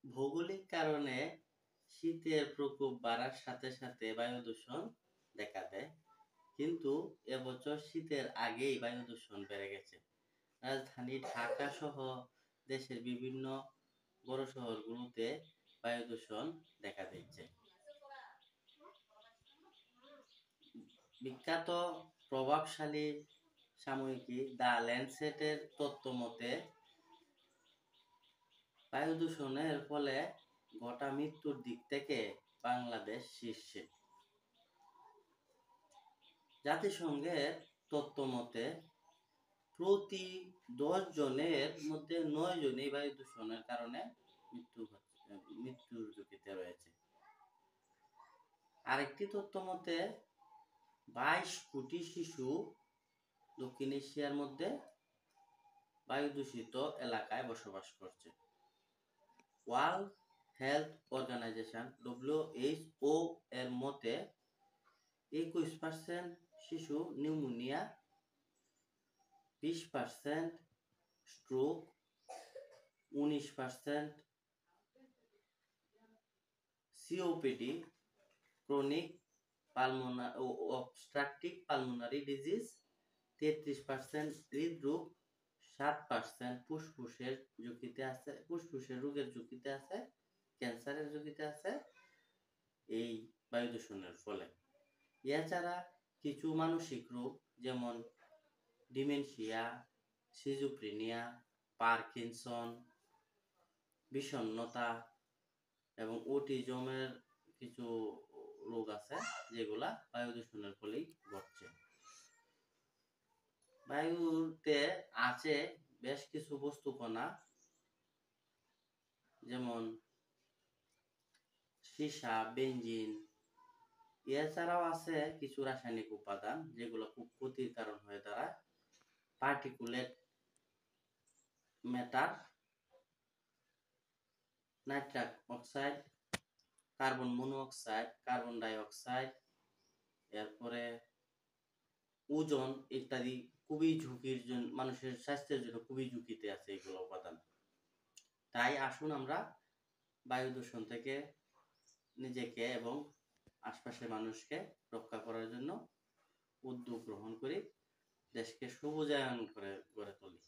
ভৌগোলিক কারণে শীতের প্রকোপ বাড়ার সাথে সাথে বায়ু দূষণ দেখা দেয়, কিন্তু এবছর শীতের আগেই বায়ু দূষণ বেড়ে গেছে। রাজধানী ঢাকা সহ দেশের বিভিন্ন বড় শহরগুলোতে বায়ু দূষণ দেখা দিচ্ছে। বিখ্যাত প্রভাবশালী সাময়িকী দ্য ল্যান্ডসেটের তথ্য মতে বায়ু দূষণের ফলে ঘটা মৃত্যুর দিক থেকে বাংলাদেশ শীর্ষে। জাতিসংঘের তথ্য মতে প্রতি 10 জনের মধ্যে 9 জনই বায়ু দূষণের কারণে মৃত্যুর ঝুঁকিতে রয়েছে। আরেকটি তথ্য মতে 22 কোটি শিশু দক্ষিণ এশিয়ার মধ্যে বায়ু দূষিত এলাকায় বসবাস করছে। ওয়ার্ল্ড হেলথ অর্গানাইজেশন WHO এর মতে 21% শিশু pneumonia, 20% stroke, 19% COPD chronic obstructive pulmonary disease, 33% হৃদরোগ, 7% ফুসফুসের ঝুঁকিতে আছে, ফুসফুসের রোগের ঝুঁকিতে আছে, ক্যান্সারের ঝুঁকিতে আছে এই বায়ু দূষণের ফলে। এছাড়া কিছু মানসিক রোগ যেমন ডিমেনশিয়া, সিজোফ্রেনিয়া, পারকিনসন, বিষণ্ণতা এবং অটিজমের কিছু রোগ আছে যেগুলা বায়ু দূষণের ফলেই ঘটছে। বায়ুতে আছে বেশ কিছু বস্তু কণা যেমন সীসা, বেনজিন। এছাড়াও আছে কিছু রাসায়নিক উপাদান যেগুলো খুব ক্ষতির কারণ হয়ে দাঁড়ায়। Particulate matter, nitrous oxide, carbon monoxide, carbon dioxide, এরপরে ওজন ইত্যাদি খুবই ঝুঁকির জন্য, মানুষের স্বাস্থ্যের জন্য খুবই ঝুঁকিতে আছে এগুলো উপাদান। তাই আসুন আমরা বায়ু দূষণ থেকে নিজেকে এবং আশপাশের মানুষকে রক্ষা করার জন্য উদ্যোগ গ্রহণ করি, দেশকে সবুজায়ন করে গড়ে তুলি।